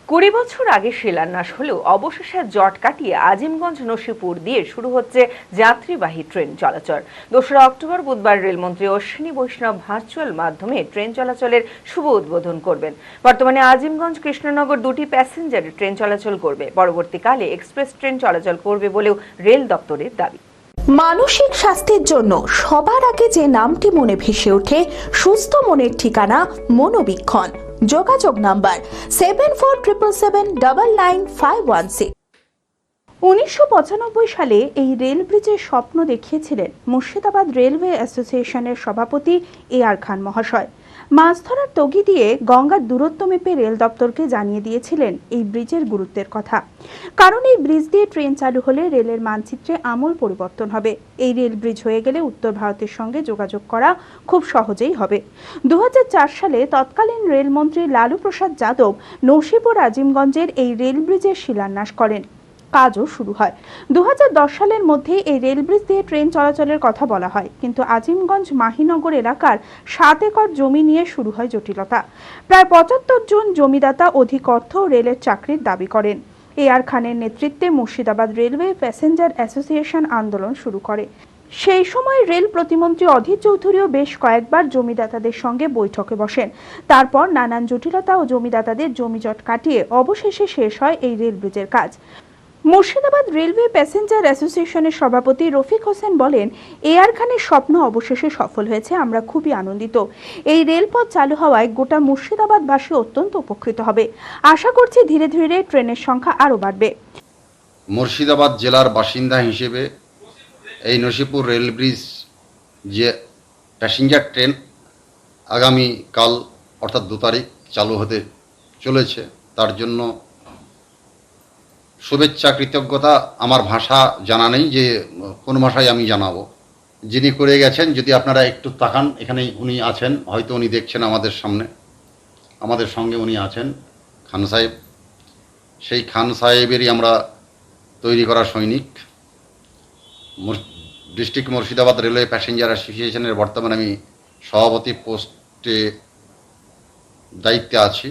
20 বছর আগে শিলান্যাস হলেও অবশেষে জট কাটিয়ে আজিমগঞ্জ নসিপুর দিয়ে শুরু হচ্ছে যাত্রীবাহী ট্রেন চলাচল। 2রা অক্টোবর বুধবার রেলমন্ত্রী অশ্বিনী বৈষ্ণব ভার্চুয়াল মাধ্যমে ট্রেন চলাচলের শুভ উদ্বোধন করবেন। বর্তমানে আজিমগঞ্জ কৃষ্ণনগর দুটি প্যাসেঞ্জার ট্রেন চলাচল করবে, পরবর্তীকালে এক্সপ্রেস ট্রেন চলাচল করবে বলেও রেল দপ্তরের দাবি। মানসিক স্বাস্থ্যের জন্য সবার আগে যে নামটি মনে ভেসে ওঠে, সুস্থ মনের ঠিকানা মনোবীক্ষণ। যোগাযোগ নাম্বার 7477799516। 1995 সালে এই রেল ব্রিজের স্বপ্ন দেখিয়েছিলেন মুর্শিদাবাদ রেলওয়ে অ্যাসোসিয়েশনের সভাপতি এআর খান মহাশয়। মাছ ধরার তগি দিয়ে গঙ্গার দূরত্ব মেপে রেল দপ্তরকে জানিয়ে দিয়েছিলেন এই ব্রিজের গুরুত্বের কথা, কারণ এই ব্রিজ দিয়ে ট্রেন চালু হলে রেলের মানচিত্রে আমূল পরিবর্তন হবে। এই রেল ব্রিজ হয়ে গেলে উত্তর ভারতের সঙ্গে যোগাযোগ করা খুব সহজেই হবে। 2004 সালে তৎকালীন রেলমন্ত্রী লালু প্রসাদ যাদব নসিপুর আজিমগঞ্জের এই রেল ব্রিজের শিলান্যাস করেন। কাজও শুরু হয়। 2010 সালের মধ্যে এই রেল ব্রিজ দিয়ে ট্রেন চলাচলের কথা বলা হয়, কিন্তু আজিমগঞ্জ মাহিনগর এলাকার 7 একর জমি নিয়ে শুরু হয় জটিলতা। প্রায় 75 জন জমিদাতা অধিক অর্থ রেলের চাকরির দাবি করেন। এআর খানের নেতৃত্বে মুর্শিদাবাদ রেলওয়ে প্যাসেঞ্জার অ্যাসোসিয়েশন আন্দোলন শুরু করে। সেই সময় রেল প্রতিমন্ত্রী অধীর চৌধুরীও বেশ কয়েকবার জমিদাতাদের সঙ্গে বৈঠকে বসেন। তারপর নানান জটিলতা ও জমিদাতাদের জমিজট কাটিয়ে অবশেষে শেষ হয় এই রেল ব্রিজের কাজ। মুর্শিদাবাদ রেলওয়ে প্যাসেঞ্জার অ্যাসোসিয়েশনের সভাপতি রফিক হোসেন বলেন, এআর খানের স্বপ্ন অবশেষে সফল হয়েছে, আমরা খুবই আনন্দিত। এই রেলপথ চালু হওয়ায় গোটা মুর্শিদাবাদবাসী অত্যন্ত উপকৃত হবে। আশা করছি ধীরে ধীরে ট্রেনের সংখ্যা আরও বাড়বে। মুর্শিদাবাদ জেলার বাসিন্দা হিসেবে এই নসিপুর রেল ব্রিজ যে প্যাসেঞ্জার ট্রেন আগামীকাল অর্থাৎ 2 তারিখ চালু হতে চলেছে, তার জন্য শুভেচ্ছা কৃতজ্ঞতা আমার ভাষা জানা নেই যে কোন ভাষায় আমি জানাবো। যিনি করে গেছেন, যদি আপনারা একটু তাকান, এখানে উনি আছেন, হয়তো উনি দেখছেন আমাদের সামনে, আমাদের সঙ্গে উনি আছেন, খান সাহেব। সেই খান সাহেবেরই আমরা তৈরি করা সৈনিক। ডিস্ট্রিক্ট মুর্শিদাবাদ রেলওয়ে প্যাসেঞ্জার অ্যাসোসিয়েশনের বর্তমানে আমি সভাপতি পোস্টে দায়িত্বে আছি,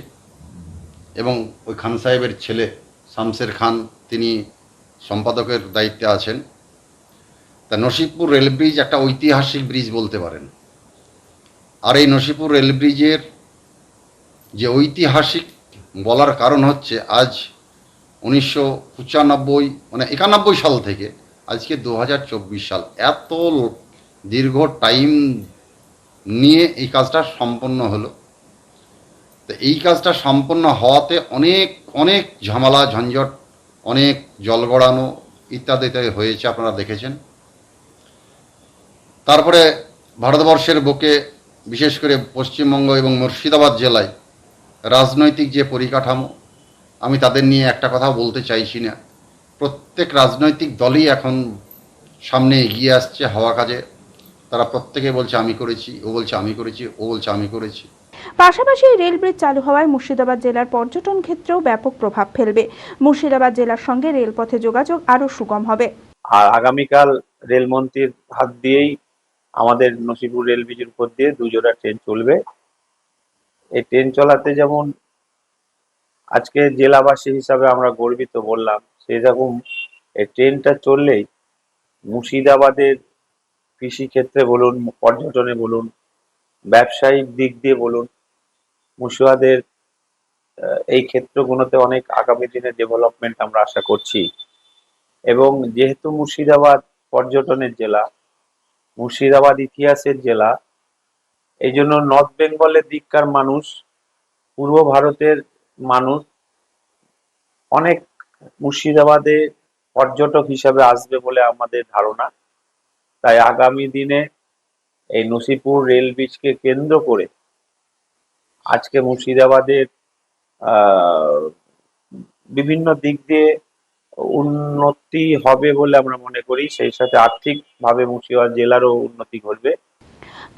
এবং ওই খান সাহেবের ছেলে শামসের খান তিনি সম্পাদকের দায়িত্বে আছেন। তা নসিপুর রেল ব্রিজ একটা ঐতিহাসিক ব্রিজ বলতে পারেন। আর এই নসিপুর রেল ব্রিজের যে ঐতিহাসিক বলার কারণ হচ্ছে, আজ 1995 মানে 91 সাল থেকে আজকে 2024 সাল, এত দীর্ঘ টাইম নিয়ে এই কাজটা সম্পন্ন হলো। তো এই কাজটা সম্পন্ন হওয়াতে অনেক অনেক ঝামেলা ঝঞ্ঝট, অনেক জল গড়ানো ইত্যাদি হয়েছে, আপনারা দেখেছেন। তারপরে ভারতবর্ষের বুকে, বিশেষ করে পশ্চিমবঙ্গ এবং মুর্শিদাবাদ জেলায় রাজনৈতিক যে পরিকাঠামো, আমি তাদের নিয়ে একটা কথা বলতে চাইছি না। প্রত্যেক রাজনৈতিক দলই এখন সামনে এগিয়ে আসছে হওয়া কাজে। তারা প্রত্যেকে বলছে আমি করেছি, ও বলছে আমি করেছি, ও বলছে আমি করেছি। পাশাপাশি রেল ব্রিজ চালু হওয়ায় মুর্শিদাবাদ জেলার পর্যটন ক্ষেত্রেও ব্যাপক প্রভাব ফেলবে। মুর্শিদাবাদ জেলার সঙ্গে রেলপথে যোগাযোগ আরও সুগম হবে। আর আগামীকাল রেলমন্ত্রীর হাত দিয়েই আমাদের নসিপুর রেল ব্রিজের উপর দিয়ে 2 জোড়া ট্রেন চলবে। এই ট্রেন চলাতে যেমন আজকে জেলাবাসী হিসাবে আমরা গর্বিত বললাম, সেই রকম এই ট্রেনটা চললেই মুর্শিদাবাদের কৃষি ক্ষেত্রে বলুন, পর্যটনে বলুন, ব্যবসায়িক দিক দিয়ে বলুন, মুর্শিদাবাদের এই ক্ষেত্রগুলোতে অনেক আগামী দিনে ডেভেলপমেন্ট আমরা আশা করছি। এবং যেহেতু মুর্শিদাবাদ পর্যটনের জেলা, মুর্শিদাবাদ ইতিহাসের জেলা, এই জন্য নর্থ বেঙ্গলের দিককার মানুষ, পূর্ব ভারতের মানুষ অনেক মুর্শিদাবাদে পর্যটক হিসাবে আসবে বলে আমাদের ধারণা। তাই আগামী দিনে এই নসিপুর রেল ব্রিজকে কেন্দ্র করে আজকে মুর্শিদাবাদের বিভিন্ন দিক দিয়ে উন্নতি হবে বলে আমরা মনে করি। সেই সাথে আর্থিকভাবে মুর্শিদাবাদ জেলারও উন্নতি ঘটবে।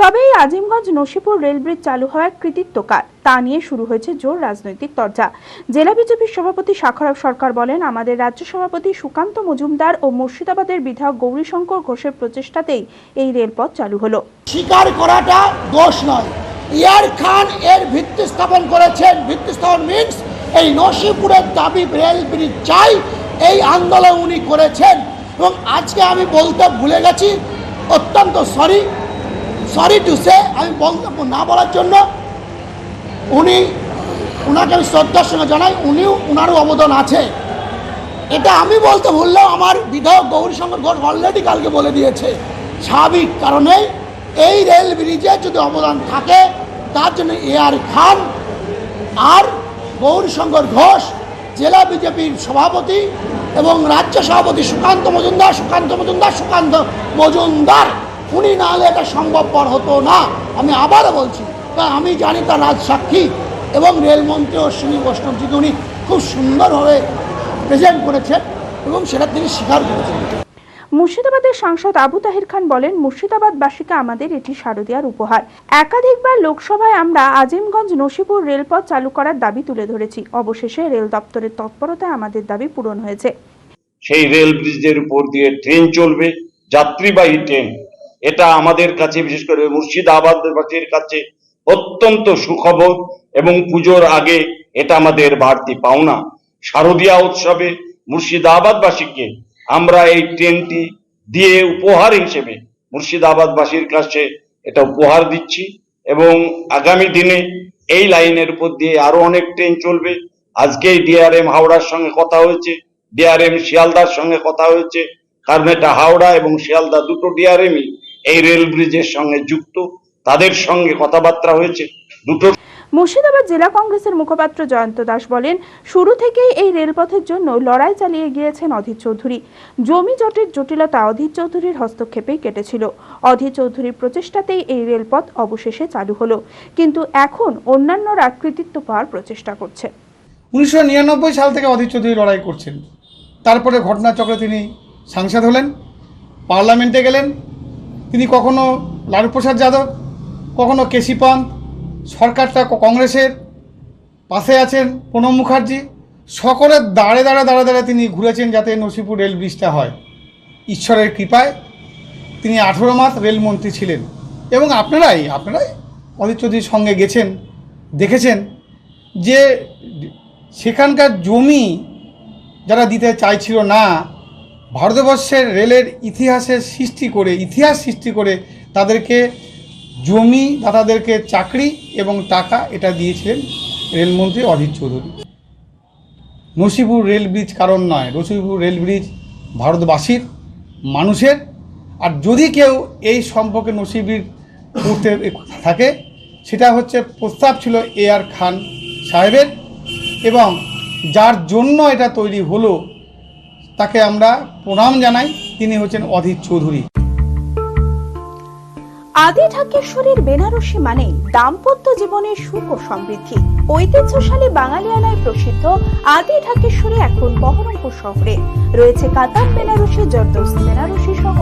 তবে এই আজিমগঞ্জ নসিপুর রেল ব্রিজ চালু হওয়ার কৃতিত্ব কার, তা নিয়ে শুরু হয়েছে জোর রাজনৈতিক চর্চা। জেলা বিজেপির সভাপতি সাখরব সরকার বলেন, আমাদের রাজ্য সভাপতি সুকান্ত মজুমদার ও মুর্শিদাবাদের বিধায়ক গৌরীশঙ্কর ঘোষের প্রচেষ্টাতেই এই রেলপথ চালু হলো। স্বীকার করাটা দোষ নয়। এআর খান এর ভিত্তি স্থাপন করেছেন। ভিত্তি স্থাপন মিনস এই নসিপুরের দাবি রেল ব্রিজ চাই, এই আন্দোলন উনি করেছেন। এবং আজকে আমি বলতে ভুলে গেছি, অত্যন্ত সরি টু সে, আমি না বলার জন্য ওনাকে আমি শ্রদ্ধার সঙ্গে জানাই, ওনারও অবদান আছে। এটা আমি বলতে ভুললেও আমার বিধায়ক গৌরীশঙ্কর ঘোষ অলরেডি কালকে বলে দিয়েছে, স্বাভাবিক কারণে এই রেল ব্রিজে যদি অবদান থাকে তার জন্য AR খান আর গৌরীশঙ্কর ঘোষ জেলা বিজেপির সভাপতি এবং রাজ্য সভাপতি সুকান্ত মজুমদার উনি না হলে এটা সম্ভবপর হতো না। আমি আবারও বলছি, কারণ আমি জানি তার রাজসাক্ষী এবং রেলমন্ত্রী অশ্বিনী বৈষ্ণবজিকে উনি খুব সুন্দরভাবে প্রেজেন্ট করেছেন এবং সেটা তিনি স্বীকার করেছেন। মুর্শিদাবাদের সাংসদ আবু তাহির খান বলেন, মুর্শিদাবাদবাসীকে আমাদের এটি শারদীয়ার উপহার। একাধিকবার লোকসভায় আমরা আজিমগঞ্জ নসিপুর রেলপথ চালু করার দাবি তুলে ধরেছি। অবশেষে রেল দপ্তরের তৎপরতায় আমাদের দাবি পূরণ হয়েছে। সেই রেল ব্রিজের উপর দিয়ে ট্রেন চলবে, যাত্রীবাহী ট্রেন। এটা আমাদের কাছে, বিশেষ করে মুর্শিদাবাদবাসীর কাছে অত্যন্ত সুখবর এবং পুজোর আগে এটা আমাদের বাড়তি পাওনা। শারদীয়া উৎসবে মুর্শিদাবাদবাসীকে আমরা এই ট্রেনটি দিয়ে উপহার হিসেবে মুর্শিদাবাদবাসীর কাছে এটা উপহার দিচ্ছি এবং আগামী দিনে এই লাইনের উপর দিয়ে আরো অনেক ট্রেন চলবে। আজকেই DRM হাওড়ার সঙ্গে কথা হয়েছে, DRM শিয়ালদার সঙ্গে কথা হয়েছে, কারণ এটা হাওড়া এবং শিয়ালদা দুটো DRMই এই রেল ব্রিজের সঙ্গে যুক্ত, তাদের সঙ্গে কথাবার্তা হয়েছে। মুর্শিদাবাদ জেলা কংগ্রেসের মুখপাত্র জয়ন্ত দাস বলেন, শুরু থেকেই এই রেলপথের জন্য লড়াই চালিয়ে গিয়েছেন অধীর চৌধুরী। জমি জটের জটিলতা অধীর চৌধুরীর হস্তক্ষেপেই কেটেছিল। অধীর চৌধুরীর প্রচেষ্টাতেই এই রেলপথ অবশেষে চালু হলো, কিন্তু এখন অন্যান্যরা কৃতিত্ব পাওয়ার প্রচেষ্টা করছে। 1999 সাল থেকে অধীর চৌধুরী লড়াই করছেন। তারপরে ঘটনাচক্রে তিনি সাংসদ হলেন, পার্লামেন্টে গেলেন। তিনি কখনো লালু প্রসাদ যাদব, কখনো কেসি পান্ত, সরকারটা কংগ্রেসের পাশে আছেন প্রণব মুখার্জি, সকলের দাঁড়ে তিনি ঘুরেছেন যাতে নসিপুর রেল ব্রিজটা হয়। ঈশ্বরের কৃপায় তিনি 18 মাস রেলমন্ত্রী ছিলেন এবং আপনারাই অধীর চৌধুরীর সঙ্গে গেছেন, দেখেছেন যে সেখানকার জমি যারা দিতে চাইছিল না, ভারতবর্ষের রেলের ইতিহাস সৃষ্টি করে তাদেরকে জমি, দাতাদেরকে চাকরি এবং টাকা এটা দিয়েছিলেন রেলমন্ত্রী অধীর চৌধুরী। নসিপুর রেল ব্রিজ কারণ নয়, নসিপুর রেল ব্রিজ ভারতবাসীর, মানুষের। আর যদি কেউ এই সম্পর্কে নসিবির করতে থাকে, সেটা হচ্ছে প্রস্তাব ছিল AR খান সাহেবের, এবং যার জন্য এটা তৈরি হলো তাকে আমরা প্রণাম জানাই। তিনি হচ্ছেন অধীর চৌধুরী। আদি ঢাকেশ্বরীর বেনারসি মানেই দাম্পত্য জীবনের সুখ ও সমৃদ্ধি। ঐতিহ্যশালী বাঙালিয়ানায় প্রসিদ্ধ আদি ঢাকেশ্বরী এখন বহরমপুর শহরে রয়েছে। কাতান বেনারসি, জরদোসি বেনারসি সহ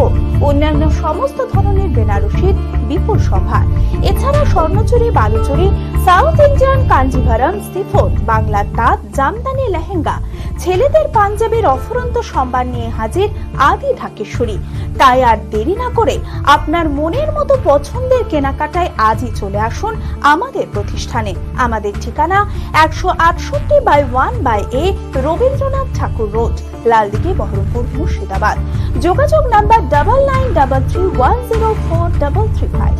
অন্যান্য সমস্ত ধরনের বেনারসির বিপুল সম্ভার। এছাড়া Swarnachuri, Baluchari, south Indian Kanjivaram, chiffon, বাংলার তাঁত, জামদানি, লেহেঙ্গা, ছেলেদের পাঞ্জাবের অফুরন্ত সম্ভার নিয়ে হাজির আদি ঢাকেশ্বরী। তাই আর দেরি না করে আপনার মনের মতো পছন্দের কেনাকাটায় আজই চলে আসুন আমাদের প্রতিষ্ঠানে। আমাদের ঠিকানা 168/1/A রবীন্দ্রনাথ ঠাকুর রোড, লালদিঘি, বহরমপুর, মুর্শিদাবাদ। যোগাযোগ নাম্বার 9933104335।